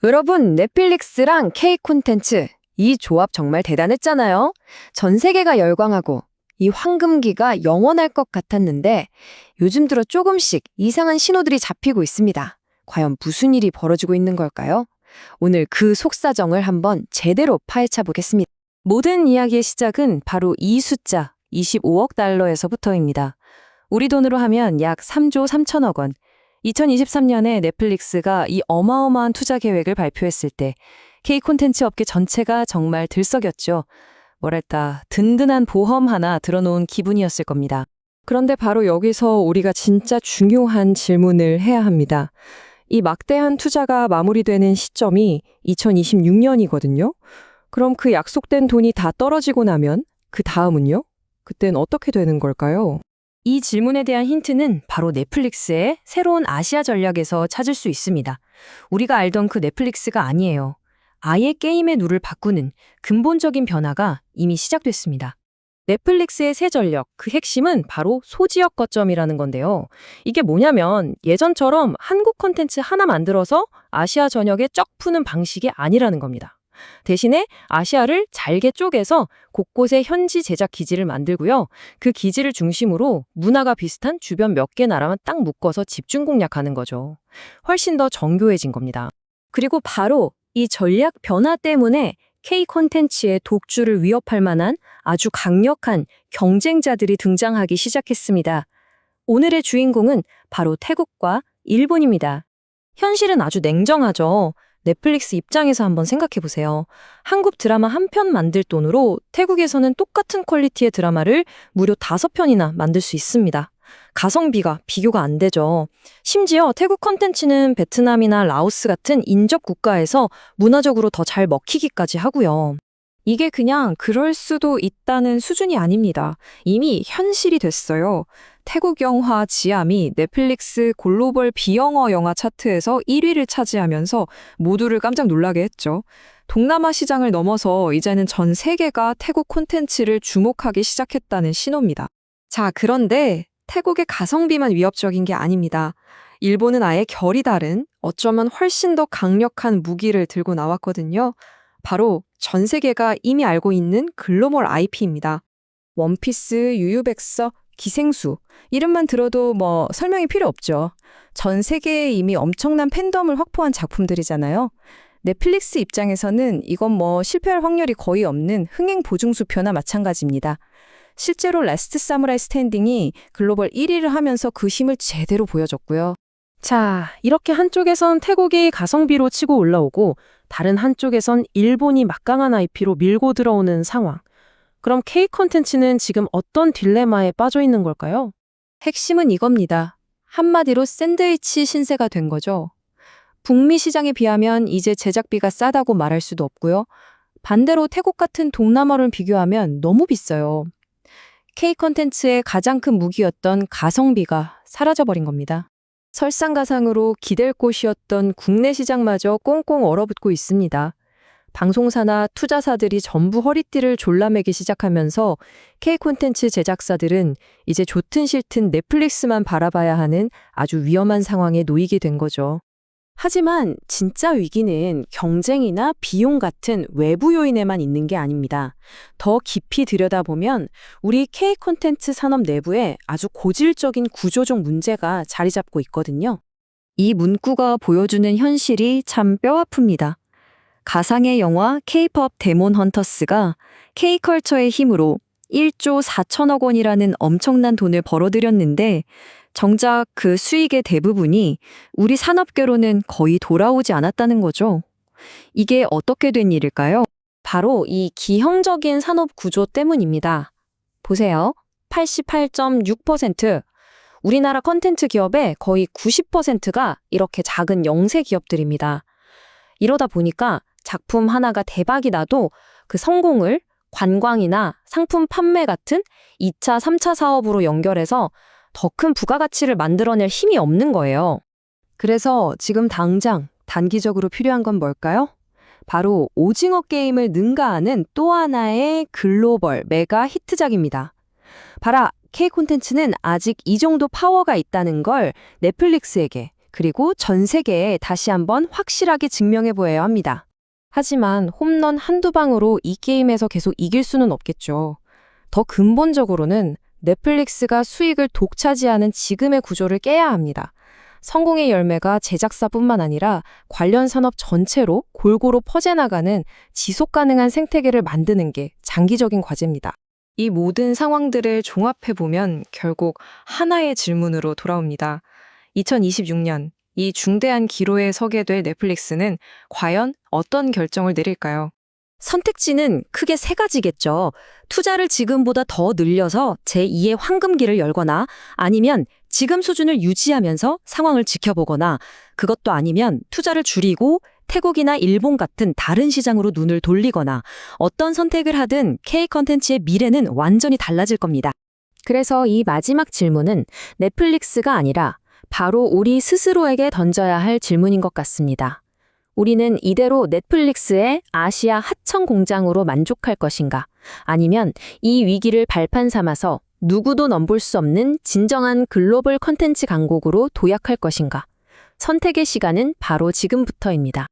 여러분, 넷플릭스랑 K 콘텐츠 이 조합 정말 대단했잖아요. 전 세계가 열광하고 이 황금기가 영원할 것 같았는데 요즘 들어 조금씩 이상한 신호들이 잡히고 있습니다. 과연 무슨 일이 벌어지고 있는 걸까요? 오늘 그 속사정을 한번 제대로 파헤쳐 보겠습니다. 모든 이야기의 시작은 바로 이 숫자 25억 달러에서부터입니다. 우리 돈으로 하면 약 3조 3천억 원. 2023년에 넷플릭스가 이 어마어마한 투자 계획을 발표했을 때 K 콘텐츠 업계 전체가 정말 들썩였죠. 뭐랄까 든든한 보험 하나 들어놓은 기분이었을 겁니다. 그런데 바로 여기서 우리가 진짜 중요한 질문을 해야 합니다. 이 막대한 투자가 마무리되는 시점이 2026년이거든요. 그럼 그 약속된 돈이 다 떨어지고 나면 그 다음은요? 그땐 어떻게 되는 걸까요? 이 질문에 대한 힌트는 바로 넷플릭스의 새로운 아시아 전략에서 찾을 수 있습니다. 우리가 알던 그 넷플릭스가 아니에요. 아예 게임의 룰을 바꾸는 근본적인 변화가 이미 시작됐습니다. 넷플릭스의 새 전력, 그 핵심은 바로 소지역 거점이라는 건데요. 이게 뭐냐면 예전처럼 한국 콘텐츠 하나 만들어서 아시아 전역에 쩍 푸는 방식이 아니라는 겁니다. 대신에 아시아를 잘게 쪼개서 곳곳에 현지 제작 기지를 만들고요. 그 기지를 중심으로 문화가 비슷한 주변 몇 개 나라만 딱 묶어서 집중 공략하는 거죠. 훨씬 더 정교해진 겁니다. 그리고 바로 이 전략 변화 때문에 K 콘텐츠의 독주를 위협할 만한 아주 강력한 경쟁자들이 등장하기 시작했습니다. 오늘의 주인공은 바로 태국과 일본입니다. 현실은 아주 냉정하죠. 넷플릭스 입장에서 한번 생각해보세요. 한국 드라마 한 편 만들 돈으로 태국에서는 똑같은 퀄리티의 드라마를 무려 5편이나 만들 수 있습니다. 가성비가 비교가 안 되죠. 심지어 태국 콘텐츠는 베트남이나 라오스 같은 인접 국가에서 문화적으로 더 잘 먹히기까지 하고요. 이게 그냥 그럴 수도 있다는 수준이 아닙니다. 이미 현실이 됐어요. 태국 영화 지암이 넷플릭스 글로벌 비영어 영화 차트에서 1위를 차지하면서 모두를 깜짝 놀라게 했죠. 동남아 시장을 넘어서 이제는 전 세계가 태국 콘텐츠를 주목하기 시작했다는 신호입니다. 자, 그런데 태국의 가성비만 위협적인 게 아닙니다. 일본은 아예 결이 다른, 어쩌면 훨씬 더 강력한 무기를 들고 나왔거든요. 바로 전 세계가 이미 알고 있는 글로벌 IP입니다. 원피스, 유유백서, 기생수, 이름만 들어도 설명이 필요 없죠. 전 세계에 이미 엄청난 팬덤을 확보한 작품들이잖아요. 넷플릭스 입장에서는 이건 실패할 확률이 거의 없는 흥행 보증수표나 마찬가지입니다. 실제로 라스트 사무라이 스탠딩이 글로벌 1위를 하면서 그 힘을 제대로 보여줬고요. 자, 이렇게 한쪽에선 태국이 가성비로 치고 올라오고 다른 한쪽에선 일본이 막강한 IP로 밀고 들어오는 상황. 그럼 K 콘텐츠는 지금 어떤 딜레마에 빠져 있는 걸까요? 핵심은 이겁니다. 한마디로 샌드위치 신세가 된 거죠. 북미 시장에 비하면 이제 제작비가 싸다고 말할 수도 없고요. 반대로 태국 같은 동남아를 비교하면 너무 비싸요. K 콘텐츠의 가장 큰 무기였던 가성비가 사라져버린 겁니다. 설상가상으로 기댈 곳이었던 국내 시장마저 꽁꽁 얼어붙고 있습니다. 방송사나 투자사들이 전부 허리띠를 졸라매기 시작하면서 K 콘텐츠 제작사들은 이제 좋든 싫든 넷플릭스만 바라봐야 하는 아주 위험한 상황에 놓이게 된 거죠. 하지만 진짜 위기는 경쟁이나 비용 같은 외부 요인에만 있는 게 아닙니다. 더 깊이 들여다보면 우리 K 콘텐츠 산업 내부에 아주 고질적인 구조적 문제가 자리 잡고 있거든요. 이 문구가 보여주는 현실이 참 뼈아픕니다. 가상의 영화 K-POP 데몬 헌터스가 K-컬처의 힘으로 1조 4천억 원이라는 엄청난 돈을 벌어들였는데 정작 그 수익의 대부분이 우리 산업계로는 거의 돌아오지 않았다는 거죠. 이게 어떻게 된 일일까요? 바로 이 기형적인 산업 구조 때문입니다. 보세요. 88.6%. 우리나라 컨텐츠 기업의 거의 90%가 이렇게 작은 영세 기업들입니다. 이러다 보니까 작품 하나가 대박이 나도 그 성공을 관광이나 상품 판매 같은 2차, 3차 사업으로 연결해서 더 큰 부가가치를 만들어낼 힘이 없는 거예요. 그래서 지금 당장 단기적으로 필요한 건 뭘까요? 바로 오징어 게임을 능가하는 또 하나의 글로벌 메가 히트작입니다. 봐라, K 콘텐츠는 아직 이 정도 파워가 있다는 걸 넷플릭스에게 그리고 전 세계에 다시 한번 확실하게 증명해 보여야 합니다. 하지만 홈런 한두 방으로 이 게임에서 계속 이길 수는 없겠죠. 더 근본적으로는 넷플릭스가 수익을 독차지하는 지금의 구조를 깨야 합니다. 성공의 열매가 제작사뿐만 아니라 관련 산업 전체로 골고루 퍼져나가는 지속 가능한 생태계를 만드는 게 장기적인 과제입니다. 이 모든 상황들을 종합해보면 결국 하나의 질문으로 돌아옵니다. 2026년 이 중대한 기로에 서게 될 넷플릭스는 과연 어떤 결정을 내릴까요? 선택지는 크게 세 가지겠죠. 투자를 지금보다 더 늘려서 제2의 황금기를 열거나 아니면 지금 수준을 유지하면서 상황을 지켜보거나 그것도 아니면 투자를 줄이고 태국이나 일본 같은 다른 시장으로 눈을 돌리거나 어떤 선택을 하든 K 컨텐츠의 미래는 완전히 달라질 겁니다. 그래서 이 마지막 질문은 넷플릭스가 아니라 바로 우리 스스로에게 던져야 할 질문인 것 같습니다. 우리는 이대로 넷플릭스의 아시아 하청 공장으로 만족할 것인가? 아니면 이 위기를 발판 삼아서 누구도 넘볼 수 없는 진정한 글로벌 컨텐츠 강국으로 도약할 것인가? 선택의 시간은 바로 지금부터입니다.